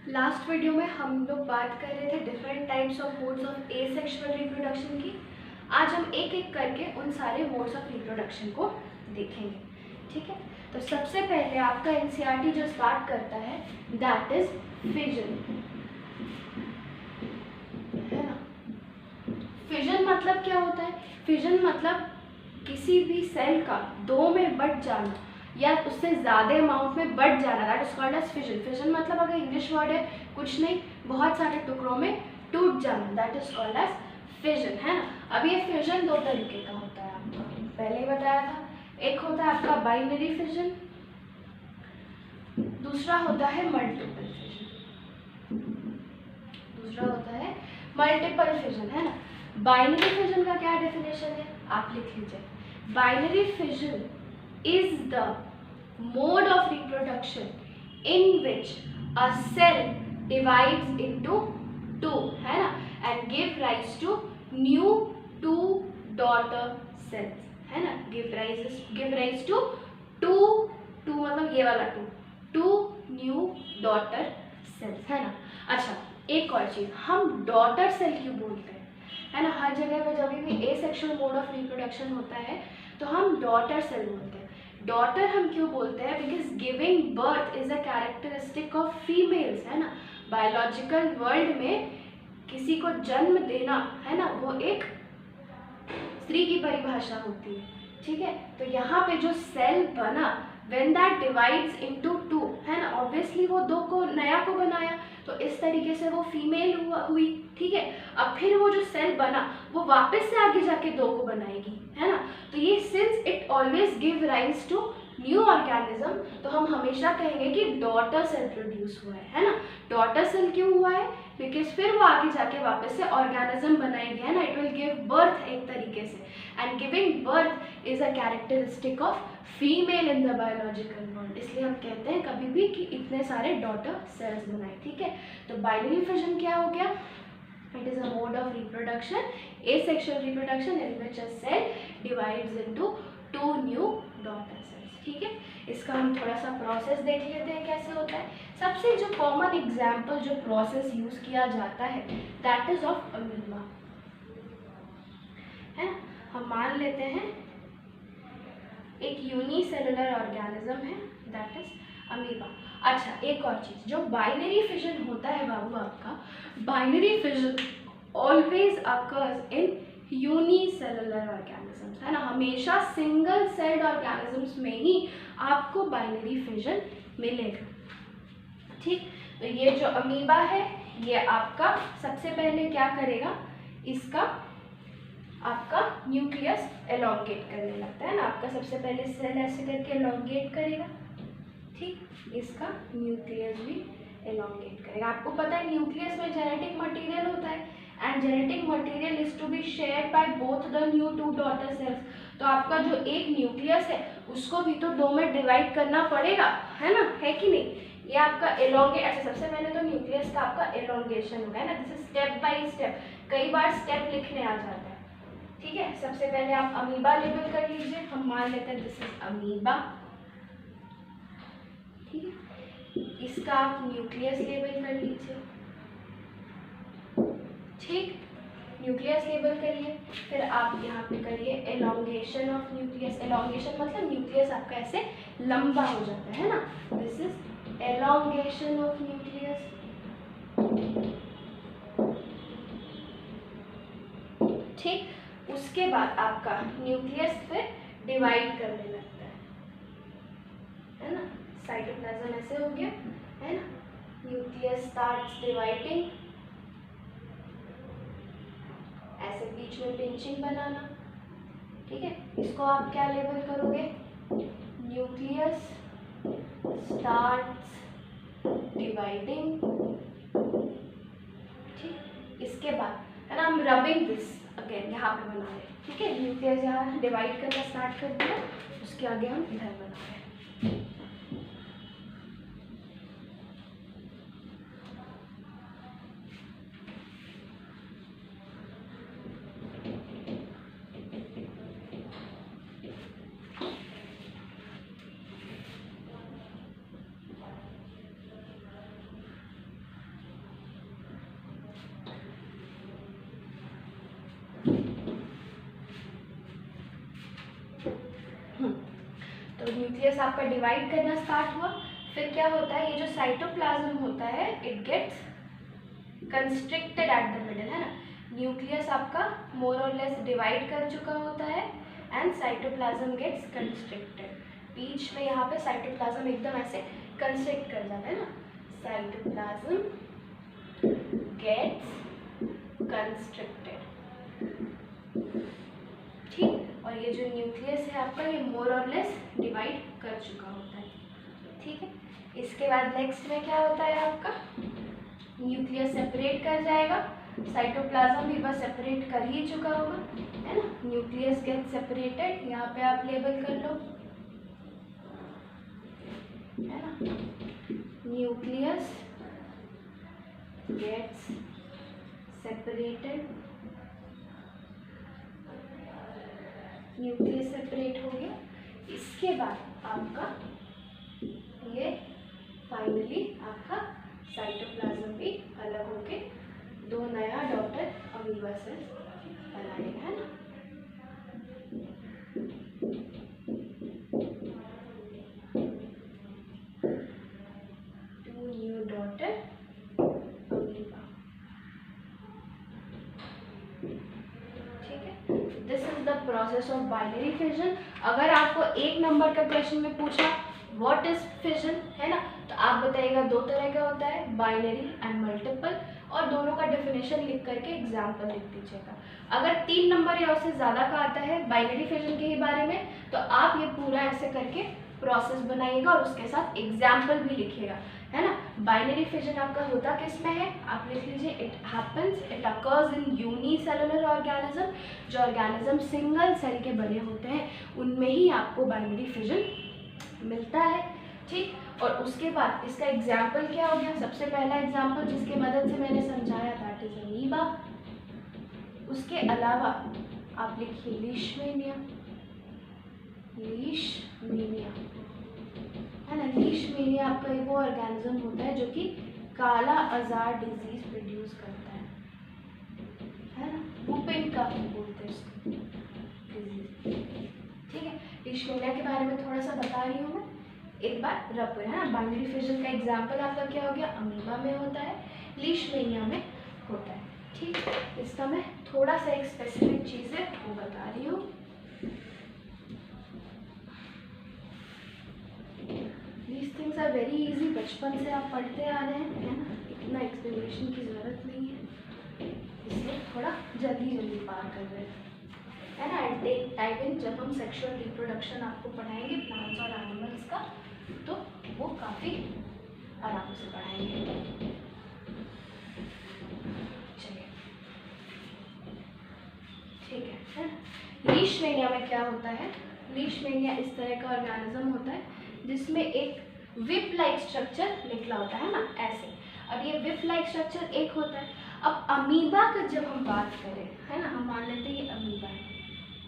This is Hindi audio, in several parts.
लास्ट वीडियो में हम लोग बात कर रहे थे different types of modes of asexual reproduction की। आज हम एक एक करके उन सारे मोड्स ऑफ रिप्रोडक्शन को देखेंगे, ठीक है। तो सबसे पहले आपका एनसीईआरटी जो स्टार्ट करता है दैट इज फिजन, है ना। फिजन मतलब क्या होता है? फिजन मतलब किसी भी सेल का दो में बट जाना या उससे ज़्यादा अमाउंट में बढ़ जाना, that is called as fission. Fission मतलब अगर इंग्लिश वर्ड है, कुछ नहीं, बहुत सारे टुकड़ों में टूट जाना, that is called as fission, है ना। अब ये फिजन दो तरीके का होता है, आपका पहले ही बताया था। एक होता है आपका बाइनरी फिजन, दूसरा होता है मल्टीपल फिजन, दूसरा होता है मल्टीपल फिजन, है ना। बाइनरी फिजन का क्या डेफिनेशन है आप लिख लीजिए। Binary fission is the mode of reproduction in which a cell divides into two, है ना, and give rise to new two daughter cells, है ना। give rise to two मतलब ये वाला two new daughter cells, है ना। अच्छा, एक और चीज, हम डॉटर सेल क्यों बोलते हैं, है ना। हर जगह पे जब भी एसेक्सुअल मोड ऑफ रिप्रोडक्शन होता है तो हम डॉटर सेल बोलते हैं। डॉटर हम क्यों बोलते हैं? Because giving birth is a characteristic of females, है ना। बायोलॉजिकल वर्ल्ड में किसी को जन्म देना, है ना, वो एक स्त्री की परिभाषा होती है, ठीक है। तो यहाँ पे जो सेल बना when that divides into two, है ना, ऑब्वियसली वो दो को नया को बनाया, तो इस तरीके से वो फीमेल हुई, ठीक है। अब फिर वो जो सेल बना वो वापस से आगे जाके दो को बनाएगी, है ना। तो ये since it always give rise to new organism, तो हम हमेशा कहेंगे कि डॉटर सेल प्रोड्यूस हुआ है ना। डॉटर सेल क्यों हुआ है? बिकॉज फिर वो आगे जाके वापस से ऑर्गेनिज्म बनाएगी, है ना। इट विल गिव बर्थ एक तरीके से, and giving birth is a characteristic of female in the biological world, इसलिए हम कहते हैं कभी भी कि इतने सारे डॉटर सेल्स बनाए, ठीक है। तो बाइनरी फिजन क्या हो गया? It is a mode of reproduction, asexual reproduction in which a cell divides into two new daughter cells, ठीक है। इसका हम थोड़ा सा प्रोसेस देख लेते हैं कैसे होता है। सबसे जो कॉमन एग्जाम्पल जो प्रोसेस यूज किया जाता है दैट इज ऑफ अमीबा, है ना। हम मान लेते हैं एक यूनिसेलुलर ऑर्गेनिज्म है दैट इज अमीबा। अच्छा, एक और चीज, जो बाइनरी फिजन होता है बाबू आपका, binary fission always occurs in unicellular organisms, है ना। हमेशा सिंगल सेल्ड ऑर्गेनिजम्स में ही आपको बाइनरी फिजन मिलेगा, ठीक। तो ये जो अमीबा है ये आपका सबसे पहले क्या करेगा, इसका आपका न्यूक्लियस एलोंगेट करने लगता है ना। आपका सबसे पहले सेल ऐसे करके एलोंगेट करेगा, ठीक, इसका न्यूक्लियस भी एलोंगेट करेगा। आपको पता है न्यूक्लियस में जेनेटिक मटेरियल होता है and genetic material is to be shared by both the new two daughter cells. तो आपका जो एक न्यूक्लियस है उसको भी तो दो में डिवाइड करना पड़ेगा, है ना, है कि नहीं। ये आपका एलोंगेट, अच्छा सबसे पहले तो न्यूक्लियस का आपका एलोंगेशन होगा, है ना। This is step by step, कई बार स्टेप लिखने आ जाता है, ठीक है। सबसे पहले आप अमीबा लेबल कर लीजिए, हम मान लेते हैं दिस इज अमीबा, ठीक है। इसका आप न्यूक्लियस लेबल कर लीजिए, ठीक, न्यूक्लियस लेबल करिए। फिर आप यहाँ पे करिए एलोंगेशन ऑफ न्यूक्लियस। एलोंगेशन मतलब न्यूक्लियस आपका ऐसे लंबा हो जाता है ना, this is elongation of nucleus, ठीक। उसके बाद आपका न्यूक्लियस फिर डिवाइड करने लगता है ना। साइटोप्लाज्म ऐसे हो गया, है ना। न्यूक्लियस स्टार्ट्स डिवाइडिंग, ऐसे बीच में पिंचिंग बनाना, ठीक है। इसको आप क्या लेबल करोगे? न्यूक्लियस स्टार्ट्स डिवाइडिंग, ठीक। इसके बाद है ना हम रबिंग दिस अगेन यहाँ पे बना रहे हैं, ठीक है। न्यूक्लियस यहाँ डिवाइड करना स्टार्ट कर दिया, उसके आगे हम इधर बना रहे हैं। न्यूक्लियस आपका डिवाइड करना स्टार्ट हुआ, फिर क्या होता है, ये जो साइटोप्लाज्म होता है it gets constricted at the middle, है ना। न्यूक्लियस आपका मोर और लेस डिवाइड कर चुका होता है एंड साइटोप्लाज्म गेट्स कंस्ट्रिक्टेड। बीच में यहाँ पे साइटोप्लाज्म एकदम ऐसे कंस्ट्रिक्ट कर जाता है ना, साइटोप्लाज्म गेट्स कंस्ट्रिक्टेड, ठीक। और ये जो न्यूक्लियस है आपका ये मोर और लेस डिवाइड कर चुका होता है, ठीक है। इसके बाद नेक्स्ट में क्या होता है आपका, न्यूक्लियस सेपरेट कर जाएगा, साइटोप्लाज्म भी बस सेपरेट कर ही चुका होगा, है ना। न्यूक्लियस गेट सेपरेटेड, यहाँ पे आप लेबल कर लो, है ना। Nucleus gets separated, nucleus separate हो गया। इसके बाद आपका ये फाइनली आपका साइटोप्लाज्म भी अलग होके दो नया डॉटर अमीबा सेल्स बनाएगा, है ना। टू न्यू डॉटर अमीबा, ठीक है। This is the process of binary fission. अगर आपको 1 नंबर का क्वेश्चन में पूछा व्हाट इज फिजन, है ना, तो आप बताइएगा 2 तरह का होता है, बाइनरी एंड मल्टीपल, और दोनों का डेफिनेशन लिख करके एग्जाम्पल लिख दीजिएगा। अगर 3 नंबर या उससे ज़्यादा का आता है बाइनरी फिजन के ही बारे में, तो आप ये पूरा ऐसे करके प्रोसेस बनाइएगा और उसके साथ एग्जाम्पल भी लिखिएगा, है ना। बाइनरी फिजन आपका होता किस में है, आप लिख लीजिए, it happens, it occurs in unicellular organism. जो ऑर्गेनिज्म सिंगल सेल के बने होते हैं उनमें ही आपको बाइनरी फिजन मिलता है, ठीक। और उसके बाद इसका एग्जाम्पल क्या हो गया, सबसे पहला एग्जाम्पल जिसके मदद से मैंने समझाया दैट इज अमीबा। उसके अलावा आप लिखिए लीशमेनिया, लीशमेनिया, है ना। लीशमेनिया आपका वो ऑर्गेनिज्म होता है जो कि काला आजार डिजीज प्रोड्यूस करता है ना, वुपिंग का बोलते हैं इसको डिजीज, ठीक है। लीशमेनिया के बारे में थोड़ा सा बता रही हूँ मैं, एक बार रब है ना। बाइनरी फिजन का एग्जाम्पल आपका क्या हो गया, अमीबा में होता है, लीशमेनिया में होता है, ठीक। इसका मैं थोड़ा सा एक स्पेसिफिक चीज़ है वो बता रही हूँ। These things are very easy, बचपन से आप पढ़ते आ रहे हैं, है ना, इतना एक्सप्लेनेशन की ज़रूरत नहीं है, इसलिए थोड़ा जल्दी जल्दी पार कर रहे हैं, है ना। एट टेक टाइम, जब हम सेक्सुअल रिप्रोडक्शन आपको पढ़ाएंगे प्लांट्स और एनिमल्स का, तो वो काफ़ी आराम से पढ़ाएंगे। चलिए, ठीक है ना। लीशमेनिया में क्या होता है, लीशमेनिया इस तरह का ऑर्गेनिज्म होता है जिसमें एक विप लाइक स्ट्रक्चर निकला होता है ना, ऐसे। अब ये विप लाइक स्ट्रक्चर एक होता है। अब अमीबा का जब हम बात करें, है ना, हम मान लेते हैं ये अमीबा है,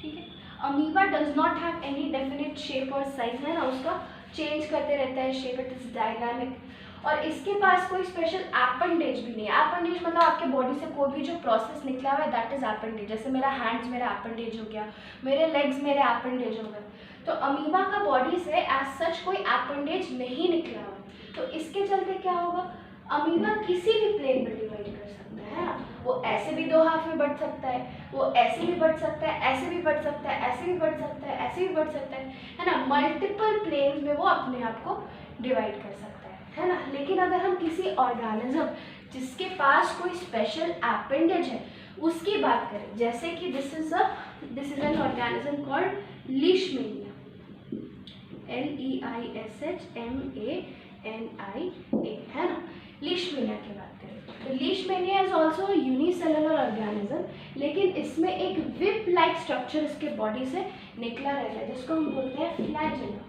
ठीक है। Amoeba does not have any definite shape और साइज, है ना, उसका चेंज करते रहता है शेप, इट इज डायनामिक। और इसके पास कोई स्पेशल एपेंडेज भी नहीं है। एपेंडेज मतलब आपके बॉडी से कोई भी जो प्रोसेस निकला हुआ है दैट इज एपेंडेज। जैसे मेरा हैंड्स मेरा एपेंडेज हो गया, मेरे लेग्स मेरे एपेंडेज हो गए। तो अमीबा का बॉडी से एज सच कोई एपेंडेज नहीं निकला हुआ, तो इसके चलते क्या होगा, अमीबा किसी भी प्लेन में डिवाइड कर सकता है ना। वो ऐसे भी 2 हाफ में बढ़ सकता है, वो ऐसे भी बढ़ सकता है, ऐसे भी बढ़ सकता है, ऐसे भी बढ़ सकता है, ऐसे भी बढ़ सकता है ना। मल्टीपल प्लेन्स में वो अपने आप को डिवाइड कर सकता है ना। लेकिन अगर हम किसी ऑर्गेनिज्म जिसके पास कोई स्पेशल एपेंडेज है उसकी बात करें, जैसे कि this is an organism called Leishmania, LEISHMANIA, है ना। लीशमेनिया की बात करें तो Leishmania is also unicellular organism, लेकिन इसमें एक विप लाइक स्ट्रक्चर इसके बॉडी से निकला रहता है जिसको हम बोलते हैं फ्लैजेला,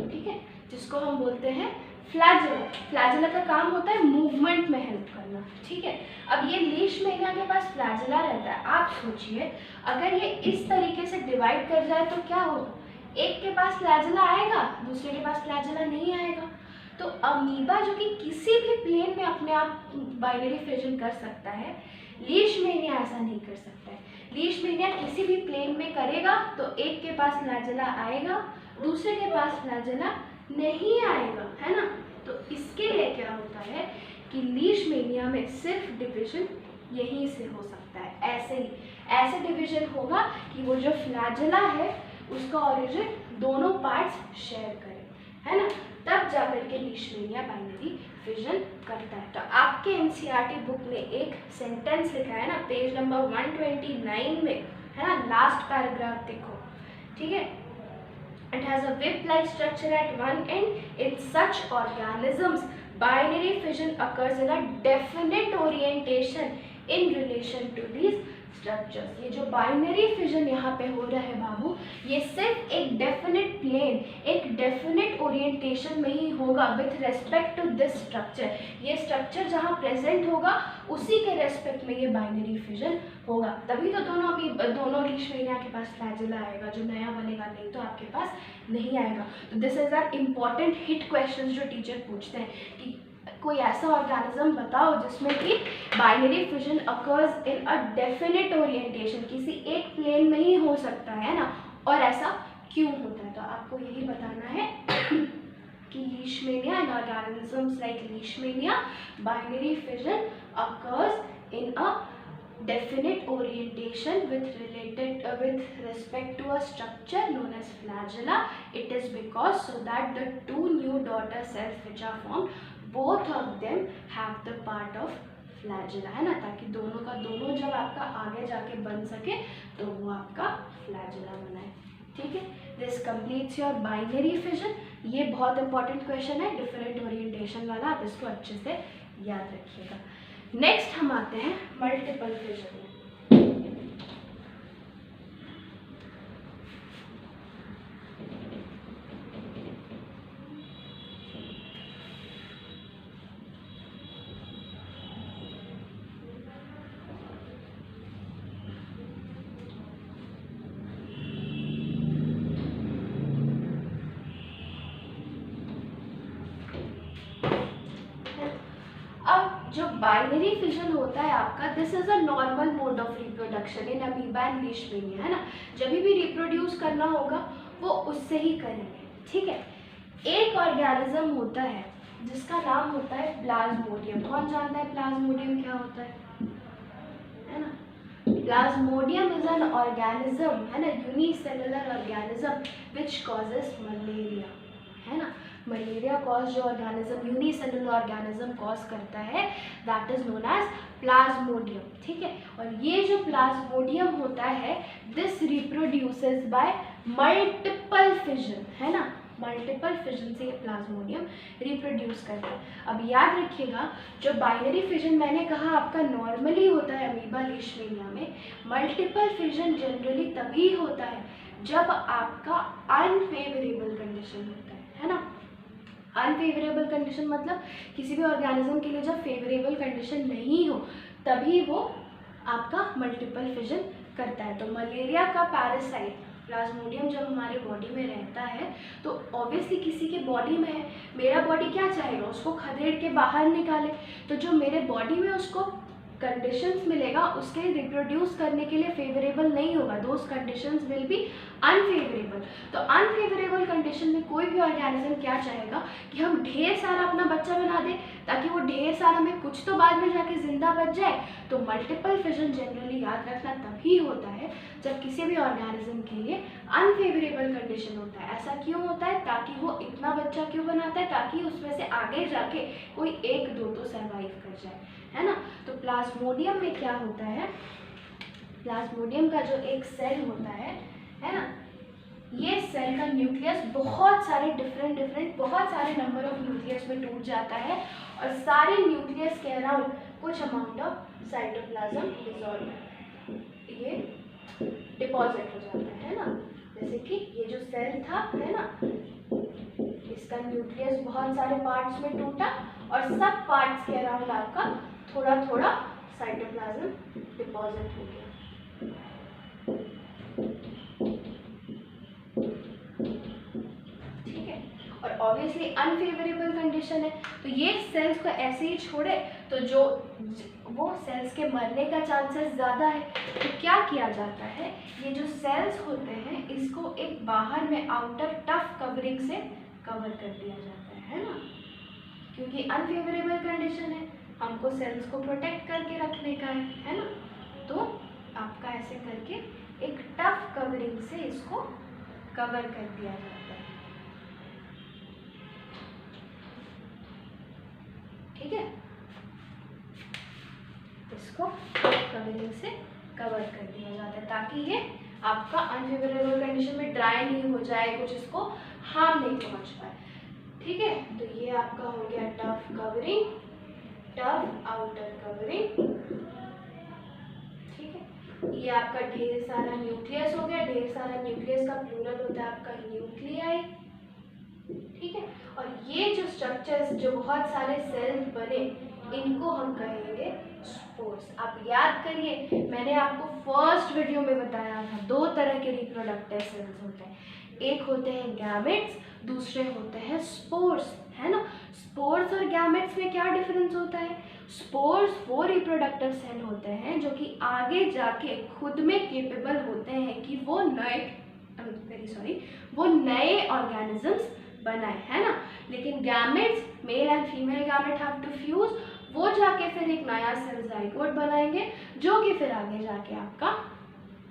ठीक है, जिसको हम बोलते हैं फ्लैजेला। फ्लैजेला का काम होता है मूवमेंट में हेल्प करना, ठीक है। अब ये लीशमेनिया के पास फ्लैजेला रहता है। आप सोचिए अगर ये इस तरीके से डिवाइड कर जाए तो क्या होगा, एक के पास फ्लैजेला आएगा, दूसरे के पास फ्लैजेला नहीं आएगा। तो अमीबा जो कि किसी भी प्लेन में अपने आप बाइनरी फिजन कर सकता है, लीशमेनिया ऐसा नहीं कर सकता है। लीशमेनिया किसी भी प्लेन में करेगा तो एक के पास फ्लैजेला आएगा, दूसरे के पास फ्लैजेला नहीं आएगा, है ना। तो इसके लिए क्या होता है कि लीशमेनिया में सिर्फ डिवीजन यहीं से हो सकता है, ऐसे डिवीजन होगा कि वो जो फ्लैजेला है उसका ओरिजिन दोनों पार्ट्स शेयर करें, है ना, तब जाकर के लीशमेनिया बाइनरी फिजन करता है। तो आपके एनसीईआरटी बुक में एक सेंटेंस लिखा है ना, पेज नंबर 129 में, है ना, लास्ट पैराग्राफ देखो, ठीक है। It has a whip-like structure at one end. In such organisms, binary fission occurs in a definite orientation in relation to these structures. ये जो बाइनरी फिजन यहाँ पे हो रहा है बाबू, ये सिर्फ एक डेफिनेट प्लेन, एक डेफिनेट ओरिएंटेशन में ही होगा with respect to this structure. ये स्ट्रक्चर जहाँ प्रेजेंट होगा उसी के रेस्पेक्ट में ये बाइनरी फिजन होगा, तभी तो दोनों लीशमेनिया के पास फ्लैजेला आएगा, जो नया बनेगा, नहीं तो आपके पास नहीं आएगा। तो this is our important hit question जो टीचर पूछते हैं कि कोई ऐसा ऑर्गेनिज्म बताओ जिसमें कि binary fission occurs in a definite orientation, किसी एक प्लेन में ही हो सकता है ना, और ऐसा क्यों होता है। तो आपको यही बताना है कि Leishmania and organisms like Leishmania binary fission occurs in a definite orientation with respect to a structure known as flagella. It is because so that the two new daughter cells which are formed, both of them have the part of flagella, है ना, ताकि दोनों का दोनों जब आपका आगे जाके बन सके तो वो आपका फ्लैजेला बनाए, ठीक है। This completes your binary fission. ये बहुत इंपॉर्टेंट क्वेश्चन है, डिफरेंट ओरिएंटेशन वाला, आप इसको अच्छे से याद रखिएगा। नेक्स्ट हम आते हैं मल्टीपल फिजन में। जो बाइनरी फिजन होता है आपका, this is a normal mode of reproduction in amoeba and Leishmania, है ना। जब भी रिप्रोड्यूस करना होगा वो उससे ही करेंगे, ठीक है। एक ऑर्गेनिज्म होता है जिसका नाम होता है प्लाज्मोडियम। कौन जानता है प्लाज्मोडियम क्या होता है ना। प्लाज्मोडियम इज एन ऑर्गेनिज्म, है ना, unicellular organism which causes malaria, है ना। मलेरिया कॉज जो ऑर्गेनिज्म यूनिसेलुलर ऑर्गेनिज्म कॉज करता है that is known as plasmodium, ठीक है। और ये जो प्लाज्मोडियम होता है this reproduces by multiple fission, है ना, मल्टीपल फिजन से ये प्लाज्मोडियम रिप्रोड्यूस करता है। अब याद रखिएगा जो बाइनरी फिजन मैंने कहा आपका नॉर्मली होता है अमीबा लीशमेनिया में, मल्टीपल फिजन जनरली तभी होता है जब आपका अनफेवरेबल कंडीशन होता है ना। अनफेवरेबल कंडीशन मतलब किसी भी ऑर्गेनिज्म के लिए जब फेवरेबल कंडीशन नहीं हो तभी वो आपका मल्टीपल फिजन करता है। तो मलेरिया का पैरासाइट प्लाज्मोडियम जब हमारे बॉडी में रहता है तो ऑब्वियसली किसी के बॉडी में है, मेरा बॉडी क्या चाहेगा, उसको खदेड़ के बाहर निकाले। तो जो मेरे बॉडी में उसको कंडीशंस मिलेगा उसके रिप्रोड्यूस करने के लिए फेवरेबल नहीं होगा, those conditions will be unfavourable. तो अनफेवरेबल कंडीशन में कोई भी ऑर्गेनिज्म क्या चाहेगा कि हम ढेर सारा अपना बच्चा बना दें ताकि वो ढेर सारा में कुछ तो बाद में जाके जिंदा बच जाए। तो मल्टीपल फिजन जनरली याद रखना तभी होता है जब किसी भी ऑर्गेनिज्म के लिए अनफेवरेबल कंडीशन होता है। ऐसा क्यों होता है, ताकि वो इतना बच्चा क्यों बनाता है, ताकि उसमें से आगे जाके कोई एक दो तो सर्वाइव कर जाए, है ना। तो प्लाज्मोडियम में क्या होता है, प्लाज्मोडियम का जो एक सेल होता है ना, ये सेल का न्यूक्लियस बहुत सारे डिफरेंट बहुत सारे नंबर ऑफ न्यूक्लियस में टूट जाता है और सारे न्यूक्लियस के अराउंड कुछ अमाउंट ऑफ साइटोप्लाज्म डिसॉल्व ये डिपॉजिट हो जाता है ना। जैसे कि ये जो सेल था, है ना, इसका न्यूक्लियस बहुत सारे पार्ट्स में टूटा और सब पार्ट्स के अराउंड आपका थोड़ा थोड़ा साइटोप्लाज्म डिपॉजिट हो गया। ठीक है, और ऑब्वियसली अनफेवरेबल कंडीशन है तो ये सेल्स को ऐसे ही छोड़े तो जो वो सेल्स के मरने का चांसेस ज़्यादा है। तो क्या किया जाता है, ये जो सेल्स होते हैं इसको एक बाहर में आउटर टफ कवरिंग से कवर कर दिया जाता है ना, क्योंकि अनफेवरेबल कंडीशन है, हमको सेल्स को प्रोटेक्ट करके रखने का है ना। तो आपका ऐसे करके एक टफ कवरिंग से इसको कवर कर दिया जाता है, ठीक है। इसको कवरिंग से कवर कर दिया जाता है ताकि ये आपका अनफेवरेबल कंडीशन में ड्राई नहीं हो जाए, कुछ इसको हार्म नहीं पहुंच पाए, ठीक है। तो ये आपका हो गया tough covering, tough outer covering, ठीक है। ये आपका ढेर सारा न्यूक्लियस हो गया, ढेर सारा न्यूक्लियस का प्लूरल होता है आपका न्यूक्लियाई, ठीक है। और ये जो स्ट्रक्चर्स, जो बहुत सारे सेल्स बने, इनको हम कहेंगे स्पोर्स। आप याद करिए, मैंने आपको फर्स्ट वीडियो में बताया था 2 तरह के रिप्रोडक्टिव सेल्स होते हैं, एक होते हैं गैमेट्स, दूसरे होते हैं स्पोर्स, है ना। स्पोर्स और गैमेट्स में क्या डिफरेंस होता है, स्पोर्स वो रिप्रोडक्टिव सेल होते हैं जो कि आगे जाके खुद में केपेबल होते हैं कि वो नए ऑर्गेनिजम्स बनाए, है ना। लेकिन gametes, male and female gamete have to fuse, वो जाके फिर एक नया सेल जाइगोट बनाएंगे जो कि फिर आगे जाके आपका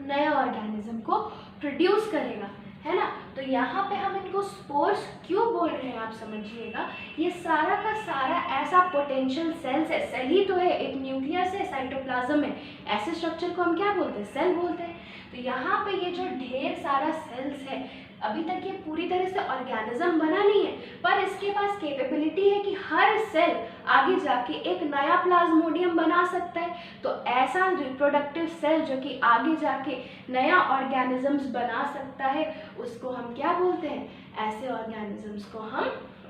नया ऑर्गेनिज्म को प्रोड्यूस करेगा, है ना। तो यहाँ पे हम इनको स्पोर्स क्यों बोल रहे हैं आप समझिएगा, ये सारा का सारा ऐसा पोटेंशियल सेल्स है, सेल ही तो है, एक न्यूक्लियस है, साइटोप्लाज्म है, ऐसे स्ट्रक्चर को हम क्या बोलते हैं, सेल बोलते हैं। तो यहाँ पे ये जो ढेर सारा सेल्स है, अभी तक ये पूरी तरह से ऑर्गेनिज्म बना नहीं है, पर इसके पास कैपेबिलिटी है कि हर सेल आगे जाके एक नया प्लाज्मोडियम बना सकता है। तो ऐसा रिप्रोडक्टिव सेल जो कि आगे जाके नया ऑर्गेनिजम्स बना सकता है, उसको हम क्या बोलते हैं, ऐसे ऑर्गेनिजम्स को हम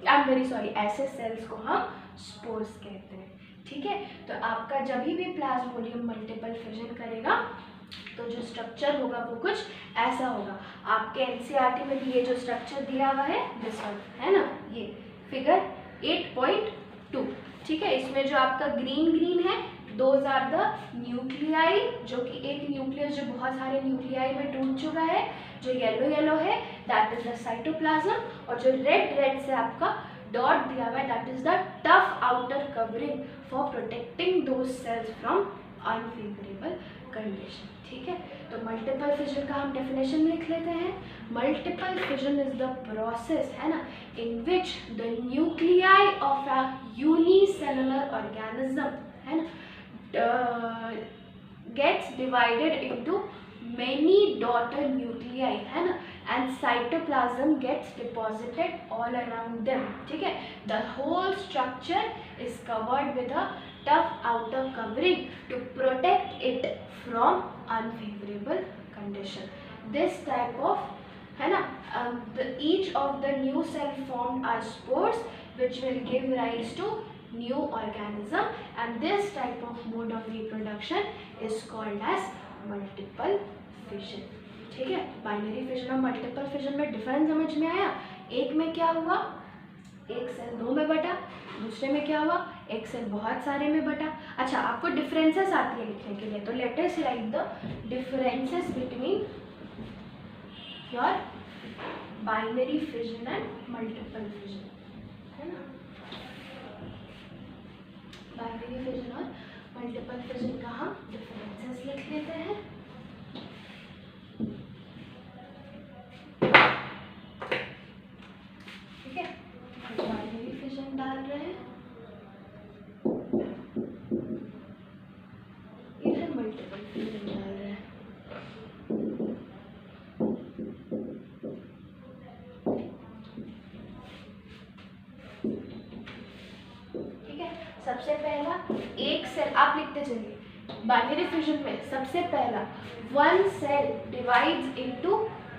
ऐसे सेल्स को हम स्पोर्स कहते हैं, ठीक है। तो आपका जब भी प्लाज्मोडियम मल्टीपल फिजन करेगा तो जो स्ट्रक्चर होगा वो कुछ ऐसा होगा। आपके एनसीईआरटी में भी ये जो स्ट्रक्चर दिया हुआ है, दिस वन, है ना, ये फिगर 8.2, ठीक है। इसमें जो आपका ग्रीन है, दोज आर द न्यूक्लियाई, जो कि एक न्यूक्लियस जो बहुत सारे न्यूक्लियाई में टूट चुका है, जो येलो है दैट इज द साइटोप्लाज्म, और जो रेड से आपका डॉट दिया हुआ है that is the tough outer covering for protecting those cells from unfavourable condition, ठीक है। तो मल्टीपल फिजन का हम डेफिनेशन लिख लेते हैं। Multiple fission is the process, है ना, in which the nuclei of a unicellular organism, है ना, gets divided into many daughter nuclei, है ना, and cytoplasm gets deposited all around them, ठीक है। The whole structure is covered with a tough outer covering to protect it from unfavorable condition. This type of, है ना, each of the new cell formed are spores which will give rise to new organism, and this type of mode of reproduction is called as multiple fission, ठीक है। बाइनरी फिजन और मल्टीपल फिजन में डिफरेंस समझ में आया। एक में क्या हुआ, एक सेल 2 में बटा, दूसरे में क्या हुआ, एक सेल बहुत सारे में बटा। अच्छा, आपको डिफरेंसेस आती है लिखने के लिए, तो let us right the differences between your binary fission and multiple fission, है ना। बाइनरी फिजन और मल्टीपल फिजन का हम डिफरेंसेस लिख लेते हैं। ठीक है, बाइनरी फिजन डाल रहे हैं, इधर मल्टीपल फिजन डाल रहे हैं। ठीक है, सबसे पहला एक सेल आप लिखते चलिए। बाइनरी फिजन में सबसे पहला 1 cell divides into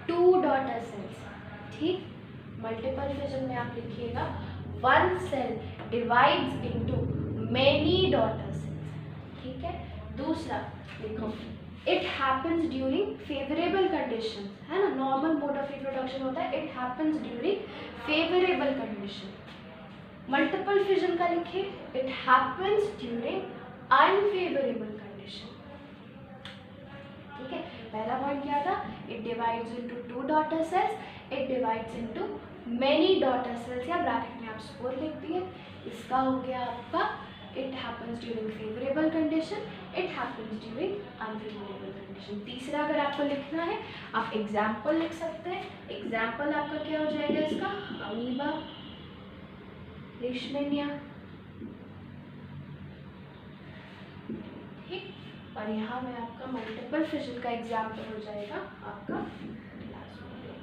2 daughter cells, ठीक। मल्टीपल फिजन में आप लिखिएगा 1 cell divides into many daughter cells, ठीक है। दूसरा देखो, it happens during favourable condition, है ना, नॉर्मल मोड ऑफ रिप्रोडक्शन होता है, it happens during favourable condition. Multiple fission का लिखिए, it happens during unfavourable condition. ठीक है, पहला पॉइंट क्या था, it divides into 2 daughter cells, it divides into many daughter sales, या ब्रैकेट में आप स्पोर लिख दिए। इसका हो गया आपका it happens during favourable condition, it happens during unfavourable condition. तीसरा अगर आपको लिखना है आप एग्जाम्पल लिख सकते हैं। एग्जाम्पल आपका क्या हो जाएगा इसका, अमीबा, लेशमेनिया, ठीक। और यहाँ में आपका मल्टीपल फिजन का एग्जाम्पल हो जाएगा आपका प्लाज्मोडियम,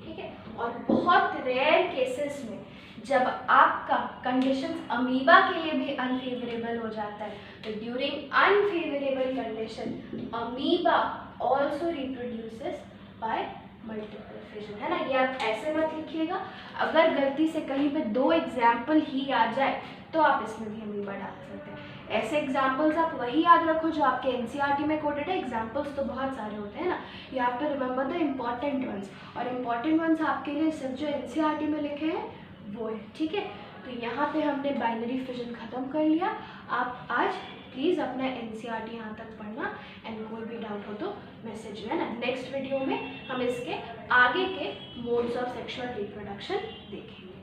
ठीक है। और बहुत रेयर केसेस में जब आपका कंडीशंस अमीबा के लिए भी अनफेवरेबल हो जाता है, तो during unfavourable condition amoeba also reproduces by multiple fission, है ना। ये आप ऐसे मत लिखिएगा, अगर गलती से कहीं पे 2 एग्जाम्पल ही आ जाए तो आप इसमें भी अमीबा डाल सकते हैं। ऐसे एग्जाम्पल्स आप वही याद रखो जो आपके एनसीईआरटी में कोटेड है। एग्जाम्पल्स तो बहुत सारे होते हैं ना, you have to remember the important ones, और इम्पॉर्टेंट वंस आपके लिए सिर्फ जो एनसीईआरटी में लिखे हैं वो है, ठीक है। तो यहाँ पे हमने बाइनरी फिजन ख़त्म कर लिया। आप आज प्लीज़ अपना एनसीईआरटी यहाँ तक पढ़ना, एंड कोई भी डाउट हो तो मैसेज में, है ना। नेक्स्ट वीडियो में हम इसके आगे के मोड्स ऑफ सेक्सुअल रिप्रोडक्शन देखेंगे।